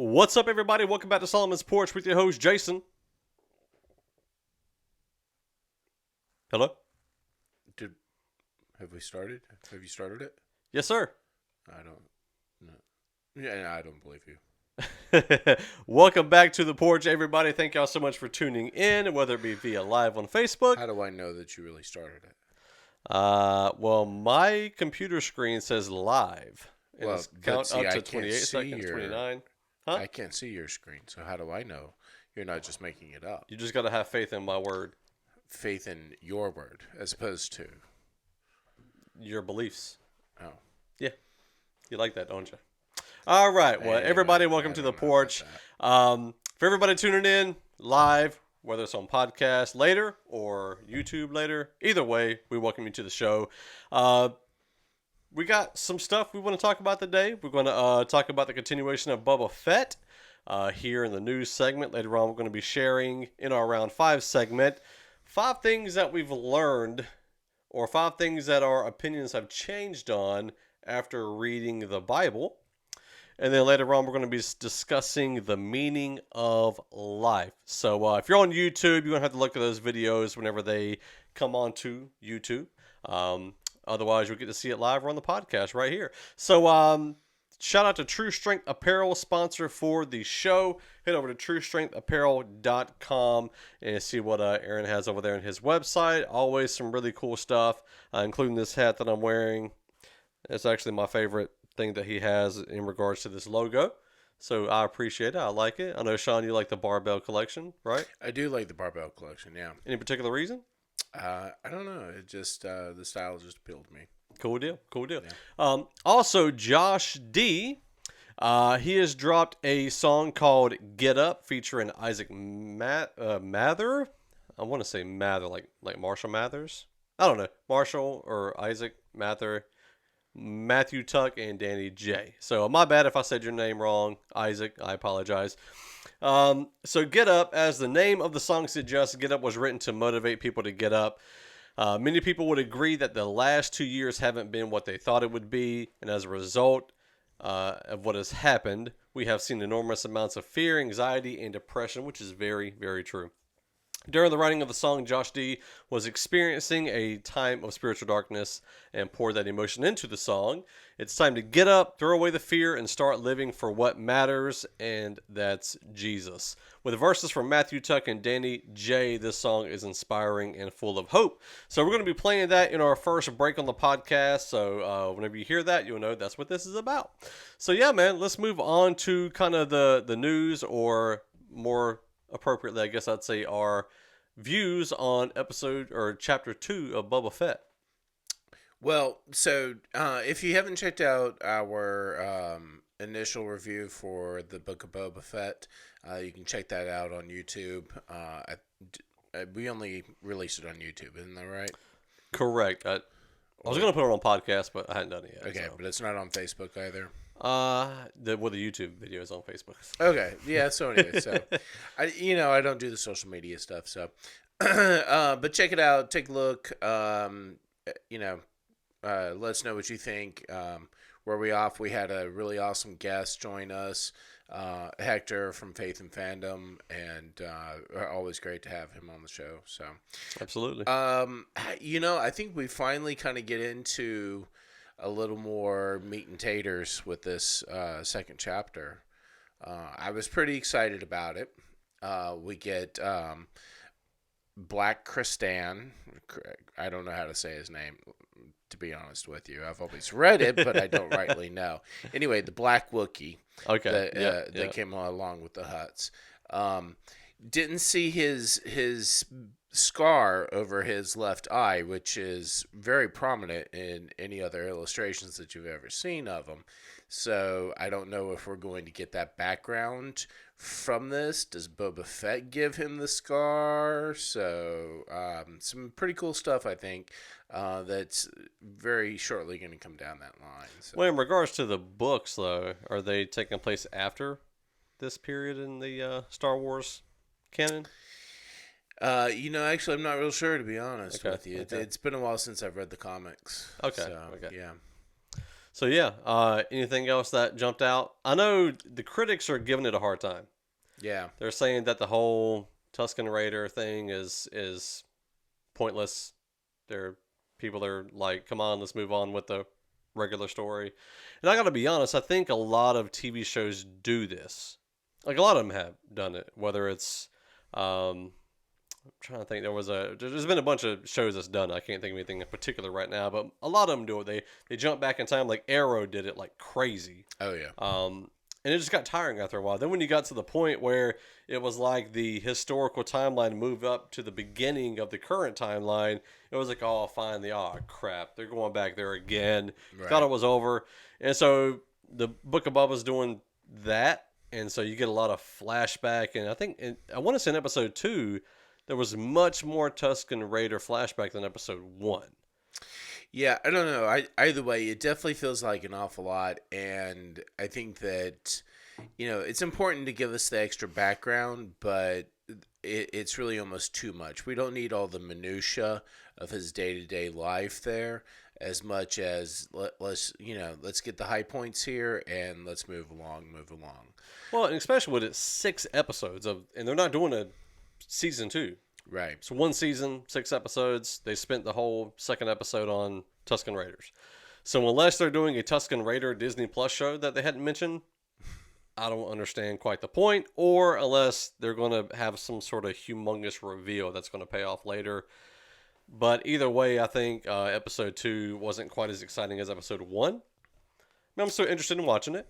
What's up, everybody? Welcome back to Solomon's Porch with your host, Jason. Hello? Have we started? Have you started it? Yes, sir. I don't know. Yeah, I don't believe you. Welcome back to the Porch, everybody. Thank y'all so much for tuning in, whether it be via live on Facebook. How do I know that you really started it? Well, my computer screen says live. And Well, it's count see, up I to can't 28 see seconds, your- 29. Huh? I can't see your screen, so how do I know you're not just making it up? You just got to have faith in my word, Faith in your word, as opposed to... your beliefs. Oh. Yeah. You like that, don't you? All right. Well, everybody, welcome to the Porch. For everybody tuning in live, whether it's on podcast later or YouTube later, either way, we welcome you to the show. We got some stuff we want to talk about today. We're going to talk about the continuation of Boba Fett here in the news segment. Later on, we're going to be sharing in our Round 5 segment 5 things that we've learned or 5 things that our opinions have changed on after reading the Bible. And then later on, we're going to be discussing the meaning of life. So if you're on YouTube, you're going to have to look at those videos whenever they come onto YouTube. Otherwise, you'll get to see it live or on the podcast right here. So shout out to True Strength Apparel, sponsor for the show. Head over to truestrengthapparel.com and see what Aaron has over there on his website. Always some really cool stuff, including this hat that I'm wearing. It's actually my favorite thing that he has in regards to this logo. So I appreciate it. I like it. I know, Sean, you like the barbell collection, right? I do like the barbell collection, yeah. Any particular reason? I don't know. It just, the style just appealed to me. Cool deal. Cool deal. Yeah. Also, Josh D., he has dropped a song called Get Up featuring Isaac Mather. I want to say Mather, like Marshall Mathers. I don't know. Marshall or Isaac Mather. Matthew Tuck and Danny J. So my bad if I said your name wrong, Isaac. I apologize. So Get Up, as the name of the song suggests, Get Up was written to motivate people to get up. Many people would agree that the last 2 years haven't been what they thought it would be, and as a result of what has happened, we have seen enormous amounts of fear, anxiety, and depression, which is very, very true. During the writing of the song, Josh D. was experiencing a time of spiritual darkness and poured that emotion into the song. It's time to get up, throw away the fear, and start living for what matters, and that's Jesus. With verses from Matthew Tuck and Danny J., this song is inspiring and full of hope. So we're going to be playing that in our first break on the podcast. So whenever you hear that, you'll know that's what this is about. So yeah, man, let's move on to kind of the news, or more appropriately, I guess I'd say, our views on episode or chapter 2 of Boba Fett. Well, so if you haven't checked out our initial review for the Book of Boba Fett, you can check that out on YouTube. We only released it on YouTube, isn't that right? Correct. I was going to put it on podcast, but I hadn't done it yet. Okay, so. but it's not on Facebook either. The YouTube videos on Facebook. Okay, yeah. So anyway, I don't do the social media stuff, so but check it out, take a look. Let us know what you think. Were we off? We had a really awesome guest join us, Hector from Faith and Fandom, and always great to have him on the show. So absolutely. I think we finally kind of get into a little more meat and taters with this second chapter. I was pretty excited about it. We get Black Kristan. I don't know how to say his name, to be honest with you. I've always read it, but I don't rightly know. Anyway, the Black Wookiee that came along with the Hutts. Didn't see his scar over his left eye, which is very prominent in any other illustrations that you've ever seen of him. So I don't know if we're going to get that background from this. Does Boba Fett give him the scar? So some pretty cool stuff, I think, that's very shortly going to come down that line. So. Well, in regards to the books, though, are they taking place after this period in the Star Wars canon? Actually, I'm not real sure, to be honest with you. Okay. It's been a while since I've read the comics. Okay. So, okay. Yeah. So yeah, anything else that jumped out? I know the critics are giving it a hard time. Yeah. They're saying that the whole Tusken Raider thing is pointless. They're people are like, come on, let's move on with the regular story. And I got to be honest, I think a lot of TV shows do this. Like a lot of them have done it. Whether it's, I'm trying to think, there's been a bunch of shows that's done it. I can't think of anything in particular right now, but a lot of them do it. They jump back in time. Like Arrow did it like crazy. Oh yeah. And it just got tiring after a while. Then when you got to the point where it was like the historical timeline moved up to the beginning of the current timeline, it was like, oh, finally, oh crap, they're going back there again. Right. Thought it was over, and so the Book of Boba's doing that, and so you get a lot of flashback. And I want to say in episode 2, there was much more Tusken Raider flashback than episode 1. Yeah, I don't know. Either way, it definitely feels like an awful lot, and I think that it's important to give us the extra background, but it's really almost too much. We don't need all the minutia of his day-to-day life there as much as let's get the high points here and let's move along. Well, and especially with it 6 episodes and they're not doing a season 2. Right. So 1 season, 6 episodes. They spent the whole second episode on Tusken Raiders. So unless they're doing a Tusken Raider Disney Plus show that they hadn't mentioned, I don't understand quite the point. Or unless they're going to have some sort of humongous reveal that's going to pay off later. But either way, I think episode 2 wasn't quite as exciting as episode 1. I'm still interested in watching it.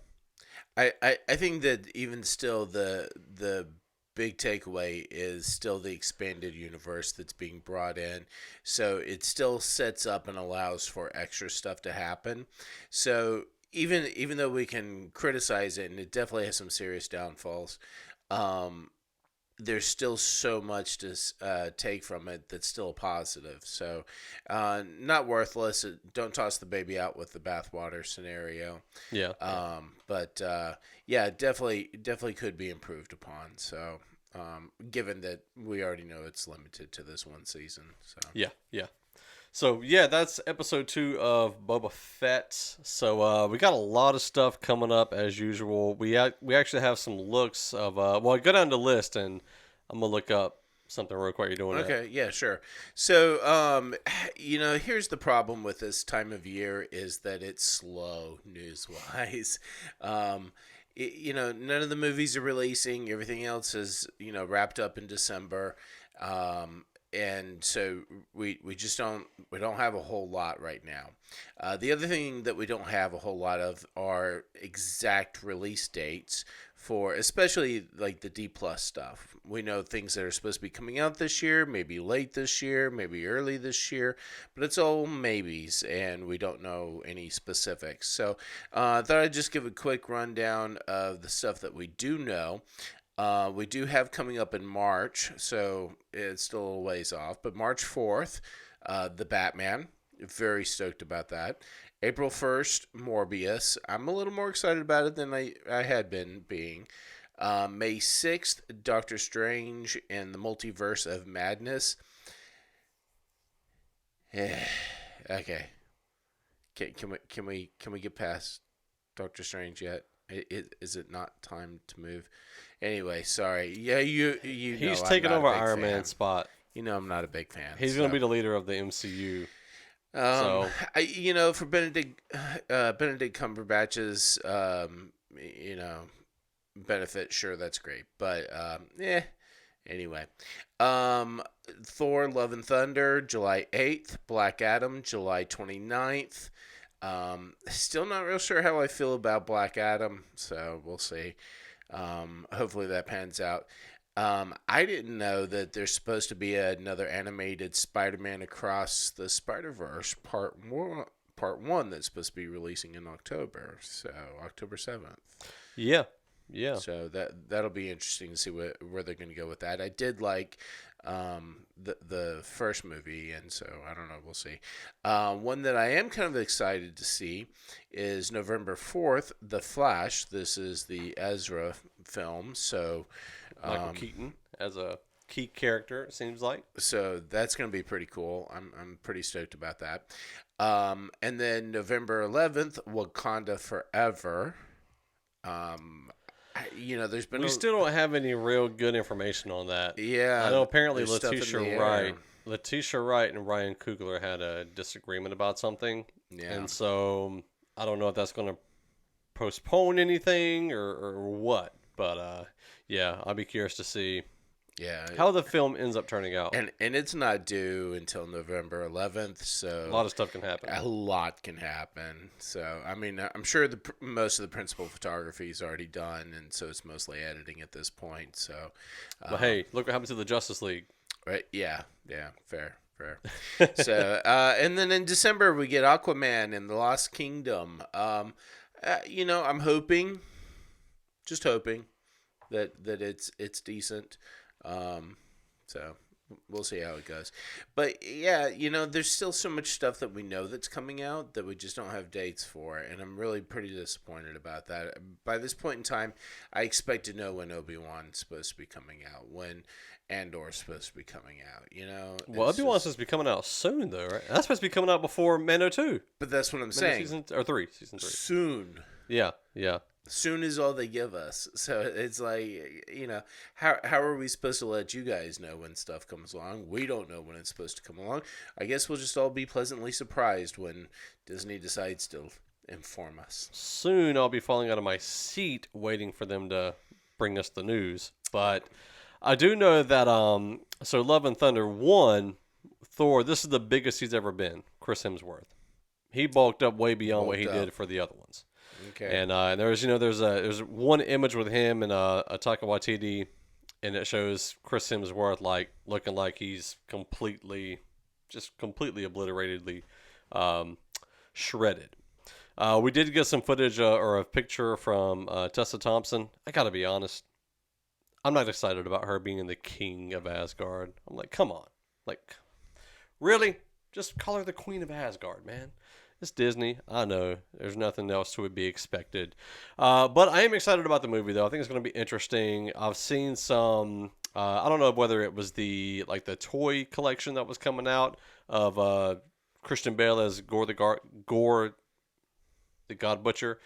I think that even still the big takeaway is still the expanded universe that's being brought in. So it still sets up and allows for extra stuff to happen. So even though we can criticize it, and it definitely has some serious downfalls, there's still so much to take from it that's still positive. So not worthless. Don't toss the baby out with the bathwater scenario. Yeah. But yeah, definitely could be improved upon. So given that we already know it's limited to this one season. So yeah. So yeah, that's episode 2 of Boba Fett. So we got a lot of stuff coming up as usual. We actually have some looks of well, go down the list and I'm gonna look up something real quick. You're doing okay, yeah, sure. So here's the problem with this time of year is that it's slow news wise. None of the movies are releasing. Everything else is wrapped up in December. And so we don't have a whole lot right now. The other thing that we don't have a whole lot of are exact release dates for especially like the D plus stuff. We know things that are supposed to be coming out this year, maybe late this year, maybe early this year, but it's all maybes and we don't know any specifics. So I thought I'd just give a quick rundown of the stuff that we do know. We do have coming up in March, so it's still a ways off, but March 4th, The Batman. Very stoked about that. April 1st, Morbius. I'm a little more excited about it than I had been being. May 6th, Doctor Strange and the Multiverse of Madness. Okay. Can we get past Doctor Strange yet? Is it not time to move? Anyway, sorry. Yeah, he's taking over Iron Man's spot. I'm not a big fan. He's going to be the leader of the MCU. For Benedict Cumberbatch's benefit, sure, that's great. But anyway. Thor: Love and Thunder, July 8th. Black Adam, July 29th. Still not real sure how I feel about Black Adam, so we'll see. Hopefully that pans out. I didn't know that there's supposed to be another animated Spider-Man Across the Spider-Verse Part 1 that's supposed to be releasing in October, so October 7th. Yeah. So that'll be interesting to see where they're going to go with that. I did like the first movie, and so I don't know. We'll see. One that I am kind of excited to see is November 4th, The Flash. This is the Ezra film, so Michael Keaton as a key character, it seems like. So that's going to be pretty cool. I'm pretty stoked about that. And then November 11th, Wakanda Forever. There's been we still don't have any real good information on that. Yeah, I know apparently there's stuff in the Letitia Wright and Ryan Coogler had a disagreement about something. Yeah. And so I don't know if that's going to postpone anything or what. But yeah, I'll be curious to see how the film ends up turning out. And it's not due until November 11th, so a lot of stuff can happen. A lot can happen. So, I mean, I'm sure most of the principal photography is already done, and so it's mostly editing at this point. So, but hey, look what happened to the Justice League. Right? Yeah, fair. So, and then in December we get Aquaman and the Lost Kingdom. I'm hoping, just hoping that it's decent. So we'll see how it goes. But yeah, there's still so much stuff that we know that's coming out that we just don't have dates for, and I'm really pretty disappointed about that. By this point in time, I expect to know when Obi-Wan's supposed to be coming out, when Andor's supposed to be coming out, Well, Obi-Wan's supposed to be coming out soon, though, right? That's supposed to be coming out before Mando 2. But that's what I'm saying. Season 3. Soon. Yeah. Soon is all they give us. So it's like, how are we supposed to let you guys know when stuff comes along? We don't know when it's supposed to come along. I guess we'll just all be pleasantly surprised when Disney decides to inform us. Soon I'll be falling out of my seat waiting for them to bring us the news. But I do know that, so Love and Thunder 1, Thor, this is the biggest he's ever been, Chris Hemsworth. He bulked up way beyond what he did for the other ones. Okay. And there's one image with him and Taika Waititi, and it shows Chris Hemsworth looking like he's completely obliteratedly shredded. We did get some footage or a picture from Tessa Thompson. I gotta be honest, I'm not excited about her being the king of Asgard. I'm like, come on, really? Just call her the queen of Asgard, man. It's Disney. I know. There's nothing else to be expected. But I am excited about the movie, though. I think it's going to be interesting. I've seen some... I don't know whether it was the toy collection that was coming out of Christian Bale as Gore the God Butcher.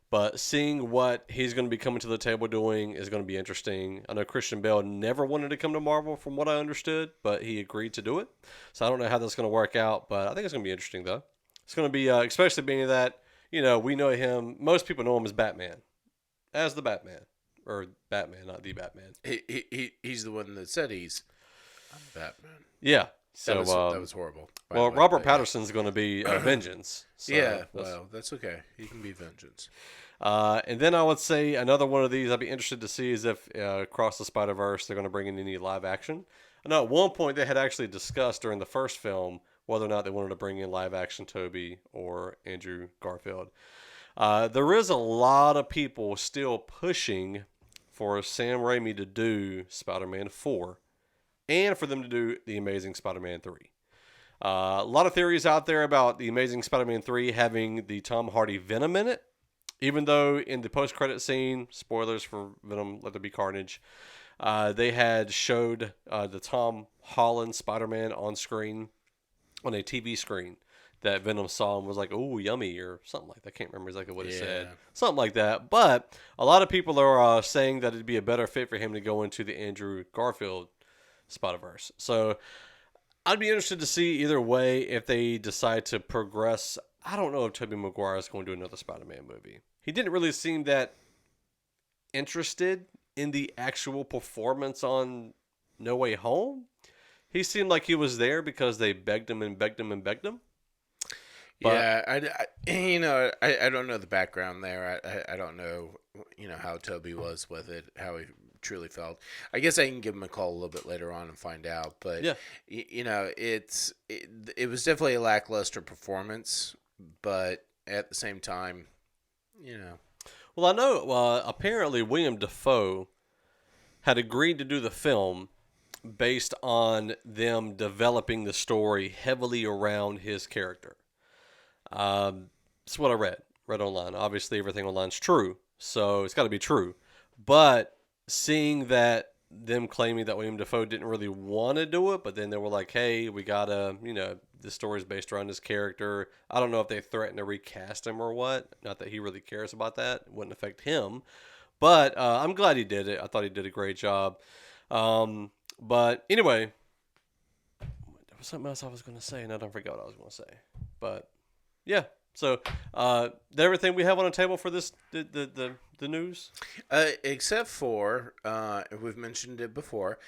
But seeing what he's going to be coming to the table doing is going to be interesting. I know Christian Bale never wanted to come to Marvel from what I understood, but he agreed to do it. So I don't know how that's going to work out, but I think it's going to be interesting, though. It's going to be, especially being that, we know him, most people know him as Batman. As the Batman. Or Batman, not the Batman. He's the one that said I'm Batman. Yeah. So that was horrible. Well, Robert Pattinson's going to be Vengeance. So that's okay. He can be Vengeance. And then I would say another one of these I'd be interested to see is if Across the Spider-Verse they're going to bring in any live action. I know at one point they had actually discussed during the first film whether or not they wanted to bring in live action Tobey or Andrew Garfield. There is a lot of people still pushing for Sam Raimi to do Spider-Man 4 and for them to do The Amazing Spider-Man 3. A lot of theories out there about The Amazing Spider-Man 3 having the Tom Hardy Venom in it, even though in the post-credit scene, spoilers for Venom, Let There Be Carnage, they had showed the Tom Holland Spider-Man on screen, on a TV screen, that Venom saw and was like, "Oh, yummy," or something like that. I can't remember exactly what it said. Something like that. But a lot of people are saying that it'd be a better fit for him to go into the Andrew Garfield Spider-Verse. So I'd be interested to see either way if they decide to progress. I don't know if Tobey Maguire is going to do another Spider-Man movie. He didn't really seem that interested in the actual performance on No Way Home. He seemed like he was there because they begged him and begged him and begged him. But, I don't know the background there. I don't know, how Toby was with it, how he truly felt. I guess I can give him a call a little bit later on and find out. But, yeah. It was definitely a lackluster performance. But at the same time, Well, I know apparently William Dafoe had agreed to do the film based on them developing the story heavily around his character. That's what I read online. Obviously, everything online is true, so it's got to be true. But seeing that them claiming that William Dafoe didn't really want to do it, but then they were like, "Hey, we gotta, the story is based around his character. I don't know if they threaten to recast him or what. Not that he really cares about that. It wouldn't affect him. But I'm glad he did it. I thought he did a great job. But anyway, there was something else I was going to say, and I don't forget what I was going to say. But yeah, so everything we have on the table for this the news, except for we've mentioned it before.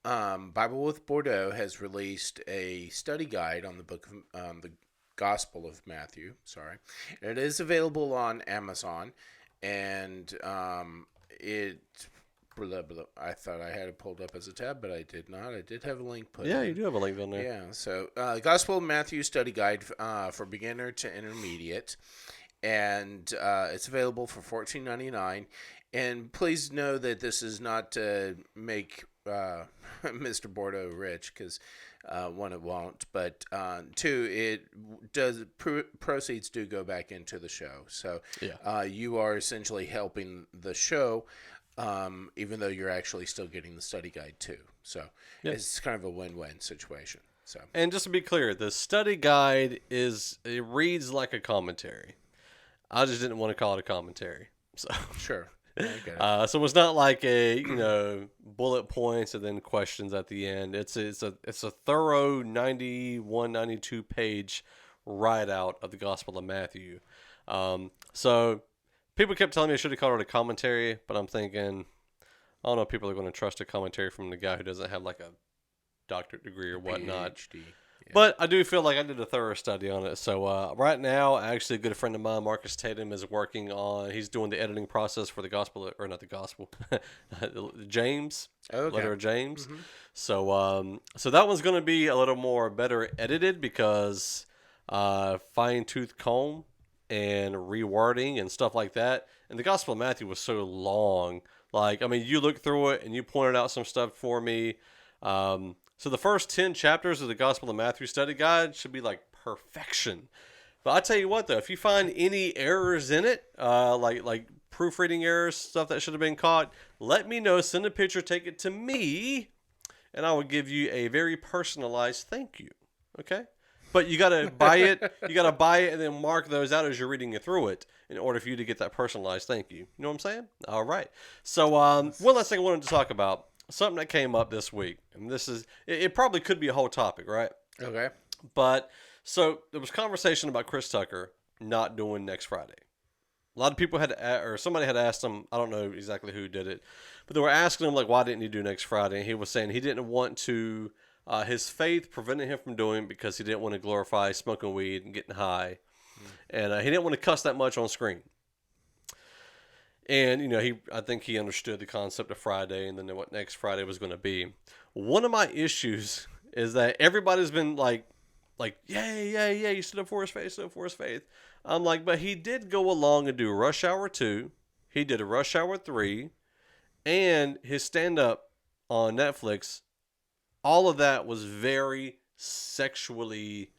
Bible with Bordeaux has released a study guide on the book of the Gospel of Matthew. Sorry, it is available on Amazon. And it, blah, blah, I thought I had it pulled up as a tab, but I did not. I did have a link put in. Yeah, you do have a link on there. Yeah, so Gospel of Matthew Study Guide for beginner to intermediate. And it's available for $14.99. And please know that this is not to make Mr. Bordeaux rich, because one, it won't, but two, it does proceeds do go back into the show. So yeah. You are essentially helping the show, even though you're actually still getting the study guide too. So it's kind of a win-win situation. So, and just to be clear, the study guide it reads like a commentary. I just didn't want to call it a commentary. So sure. Okay. So it's not like a bullet points and then questions at the end. It's a thorough 91, 92 page write out of the Gospel of Matthew. So people kept telling me I should have called it a commentary, but I'm thinking I don't know if people are going to trust a commentary from the guy who doesn't have like a doctorate degree or whatnot. PhD. Yeah. But I do feel like I did a thorough study on it. So right now, actually, a good friend of mine, Marcus Tatum, is working on. He's doing the editing process for the Gospel, or not the Gospel, James, letter of James. Mm-hmm. So that one's going to be a little more better edited because fine tooth comb and rewording and stuff like that. And the Gospel of Matthew was so long. Like, I mean, you look through it and you pointed out some stuff for me. So the first 10 chapters of the Gospel of Matthew study guide should be like perfection. But I tell you what, though, if you find any errors in it, like proofreading errors, stuff that should have been caught, let me know. Send a picture, take it to me, and I will give you a very personalized thank you. Okay? But you gotta buy it. You gotta buy it and then mark those out as you're reading it through it in order for you to get that personalized thank you. You know what I'm saying? All right. So one last thing I wanted to talk about. Something that came up this week, and this is, it probably could be a whole topic, right? Okay. But, so, there was conversation about Chris Tucker not doing next Friday. A lot of people somebody had asked him, I don't know exactly who did it, but they were asking him, like, why didn't he do next Friday? And he was saying he didn't want to, his faith prevented him from doing it because he didn't want to glorify smoking weed and getting high. And he didn't want to cuss that much on screen. And, I think he understood the concept of Friday and then what next Friday was going to be. One of my issues is that everybody's been like, yeah, he stood up for his faith, I'm like, but he did go along and do Rush Hour 2. He did a Rush Hour 3. And his stand-up on Netflix, all of that was very sexually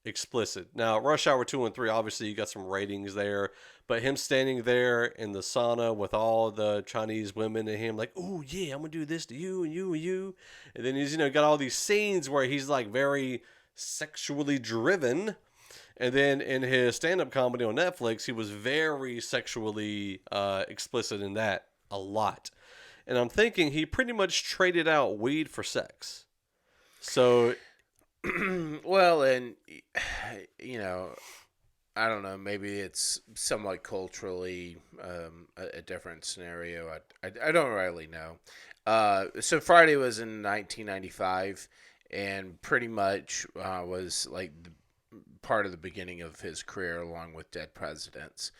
explicit. Now, Rush Hour 2 and 3, obviously you got some ratings there, but him standing there in the sauna with all the Chinese women and him like, oh yeah, I'm gonna do this to you and you and you, and then he's got all these scenes where he's like very sexually driven, and then in his stand-up comedy on Netflix he was very sexually explicit in that a lot, and I'm thinking he pretty much traded out weed for sex. So well, and I don't know, maybe it's somewhat culturally a different scenario. I don't really know. So Friday was in 1995 and pretty much was like part of the beginning of his career along with Dead Presidents.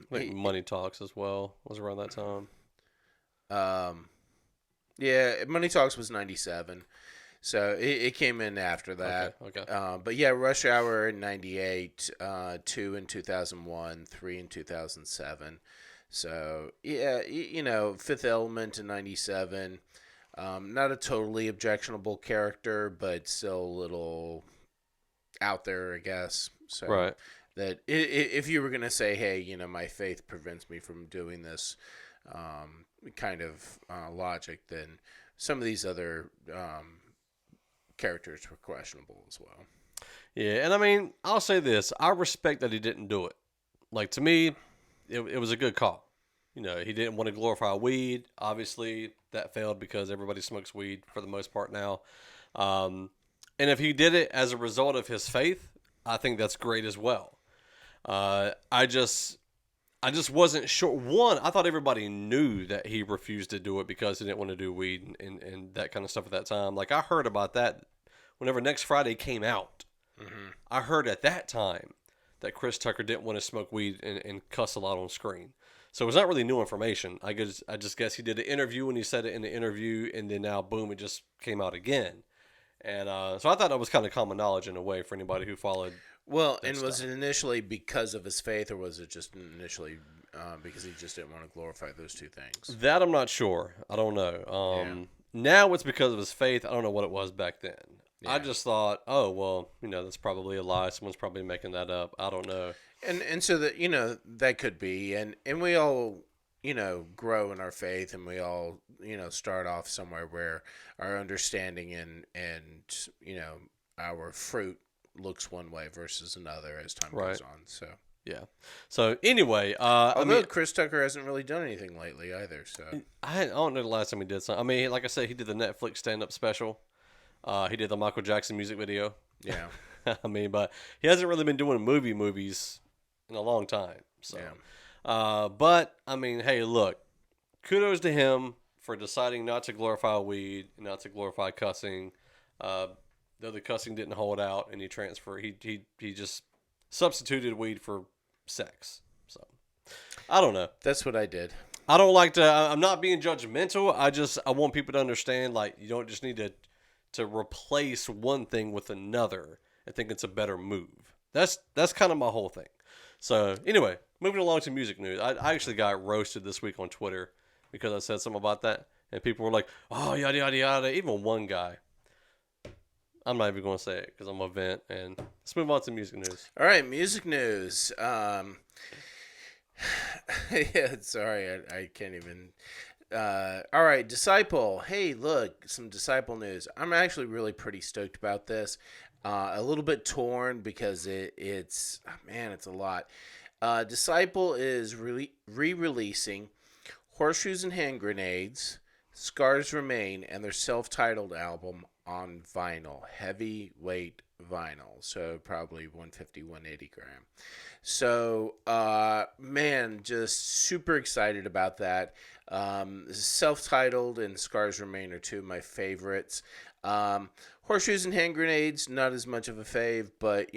Money Talks as well was around that time. Yeah, Money Talks was 97. So it came in after that. Okay. But yeah, Rush Hour in 98, 2 in 2001, 3 in 2007. So yeah, Fifth Element in 97. Not a totally objectionable character, but still a little out there, I guess. So right. That if you were going to say, hey, my faith prevents me from doing this kind of logic, then some of these other characters were questionable as well. Yeah, and I mean, I'll say this: I respect that he didn't do it. Like to me, it was a good call. You know, he didn't want to glorify weed. Obviously, that failed because everybody smokes weed for the most part now. Um, and if he did it as a result of his faith, I think that's great as well. I just wasn't sure. One, I thought everybody knew that he refused to do it because he didn't want to do weed and that kind of stuff at that time. Like I heard about that whenever Next Friday came out. Mm-hmm. I heard at that time that Chris Tucker didn't want to smoke weed and cuss a lot on screen. So it was not really new information. I just guess he did an interview and he said it in the interview, and then now boom, it just came out again. And so I thought that was kind of common knowledge in a way for anybody who followed. Well, and was it initially because of his faith, or was it just initially because he just didn't want to glorify those two things? That I'm not sure. I don't know. Now it's because of his faith. I don't know what it was back then. Yeah. I just thought, oh well, that's probably a lie. Someone's probably making that up. I don't know. And so that that could be, and we all grow in our faith, and we all start off somewhere where our understanding and our fruit looks one way versus another as time goes on. So yeah. So anyway, although Chris Tucker hasn't really done anything lately either. So I don't know the last time he did something. I mean, like I said, he did the Netflix stand-up special. He did the Michael Jackson music video. Yeah. I mean, but he hasn't really been doing movies in a long time. So, but I mean, hey, look, kudos to him for deciding not to glorify weed, not to glorify cussing. Though the cussing didn't hold out, and he just substituted weed for sex. So, I don't know. That's what I did. I don't like to. I'm not being judgmental. I want people to understand, like, you don't just need to replace one thing with another and think it's a better move. That's kind of my whole thing. So anyway, moving along to music news. I actually got roasted this week on Twitter because I said something about that, and people were like, "Oh, yada yada yada." Even one guy. I'm not even going to say it because I'm a vent. And let's move on to music news. All right, music news. Yeah, sorry, I can't even. All right, Disciple. Hey, look, some Disciple news. I'm actually really pretty stoked about this. A little bit torn because it's a lot. Disciple is re-releasing Horseshoes and Hand Grenades, Scars Remain, and their self-titled album on vinyl, heavyweight vinyl, so probably 150, 180 gram. So, just super excited about that. Self-titled and Scars Remain are two of my favorites. Horseshoes and Hand Grenades, not as much of a fave, but,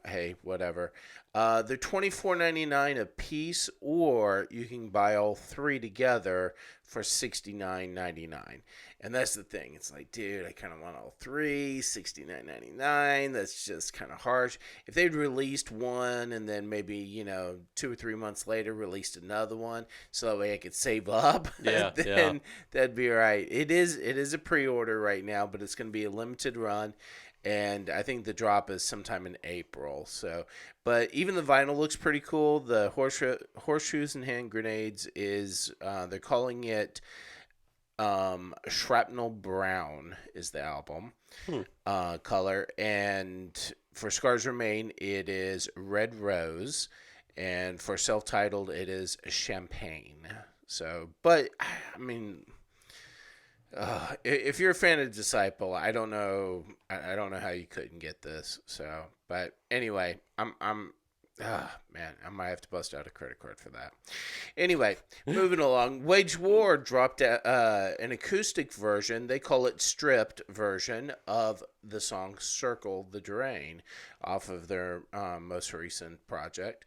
hey, whatever. They're $24.99 a piece, or you can buy all three together for $69.99. And that's the thing. It's like, dude, I kind of want all three, $69.99. That's just kind of harsh. If they'd released one and then maybe, 2 or 3 months later released another one, so that way I could save up, then that'd be all right. It is a pre-order right now, but it's going to be a limited run. And I think the drop is sometime in April. So, but even the vinyl looks pretty cool. The Horseshoes and Hand Grenades is, they're calling it Shrapnel Brown is the album color. And for Scars Remain, it is Red Rose. And for self-titled, it is Champagne. So, but, I mean... if you're a fan of Disciple, I don't know how you couldn't get this. So, but anyway, I might have to bust out a credit card for that. Anyway, moving along, Wage War dropped an acoustic version. They call it stripped version of the song "Circle the Drain" off of their most recent project.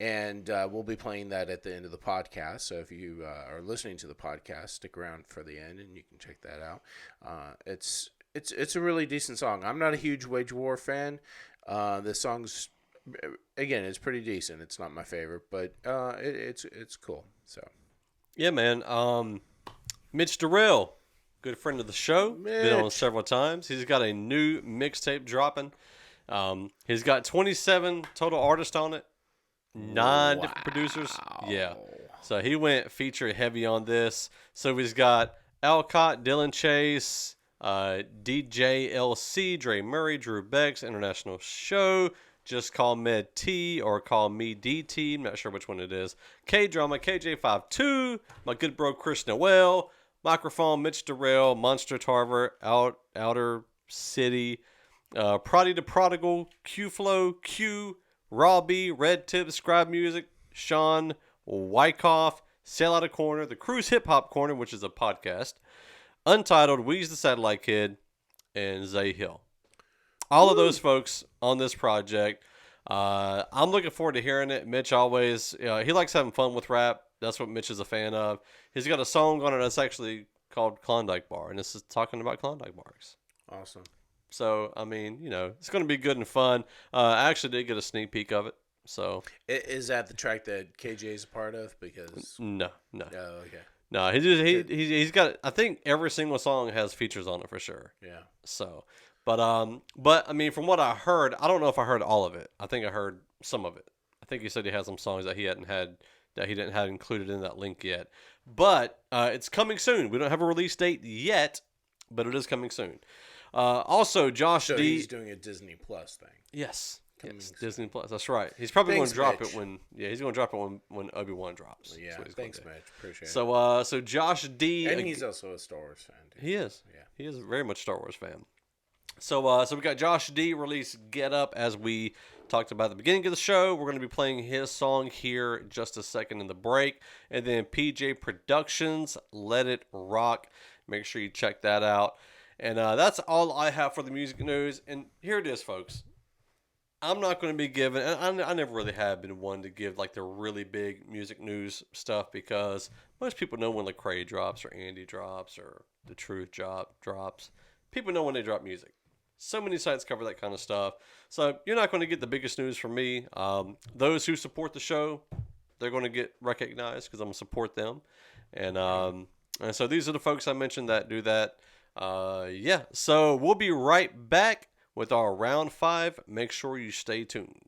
And we'll be playing that at the end of the podcast. So if you are listening to the podcast, stick around for the end, and you can check that out. It's a really decent song. I'm not a huge Wage War fan. The song's, again, it's pretty decent. It's not my favorite, but it's cool. So yeah, man. Mitch Durrell, good friend of the show, been on several times. He's got a new mixtape dropping. He's got 27 total artists on it. 9 different producers. Yeah. So he went feature heavy on this. So he's got Alcott, Dylan Chase, DJLC, Dre Murray, Drew Beck's International Show, Just Call Med T or Call Me DT, I'm not sure which one it is. K-Drama, KJ52, my good bro Chris Noel, Microphone, Mitch Durrell, Monster Tarver, Outer City, Proddy the Prodigal, Q-Flow, Q, Raw B, Red Tip, Scribe Music, Sean Wyckoff, Sail Out of Corner, The Cruise Hip Hop Corner, which is a podcast, Untitled, Weeze the Satellite Kid, and Zay Hill. All of those folks on this project. I'm looking forward to hearing it. Mitch always, he likes having fun with rap. That's what Mitch is a fan of. He's got a song on it that's actually called Klondike Bar, and this is talking about Klondike bars. Awesome. So, I mean, it's going to be good and fun. I actually did get a sneak peek of it. So, is that the track that KJ is a part of? Because no. Oh, okay. No, he's got. I think every single song has features on it for sure. Yeah. So, but I mean, from what I heard, I don't know if I heard all of it. I think I heard some of it. I think he said he had some songs that he didn't have included in that link yet. But it's coming soon. We don't have a release date yet, but it is coming soon. Also, Josh so D. He's doing a Disney Plus thing. Yes. Disney Plus. That's right. He's probably going to drop Mitch. it when. Yeah, he's going to drop it when Obi-Wan drops. Yeah. Thanks, Mitch. Appreciate it. So Josh D. And he's also a Star Wars fan. Too. He is. Yeah. He is very much Star Wars fan. So we got Josh D. release Get Up, as we talked about at the beginning of the show. We're going to be playing his song here in just a second in the break, and then PJ Productions, Let It Rock. Make sure you check that out. And that's all I have for the music news. And here it is, folks. I'm not going to be giving, and I never really have been one to give like the really big music news stuff, because most people know when Lecrae drops or Andy drops or The Truth drops. People know when they drop music. So many sites cover that kind of stuff. So you're not going to get the biggest news from me. Those who support the show, they're going to get recognized because I'm going to support them. And so these are the folks I mentioned that do that. So we'll be right back with our round 5. Make sure you stay tuned.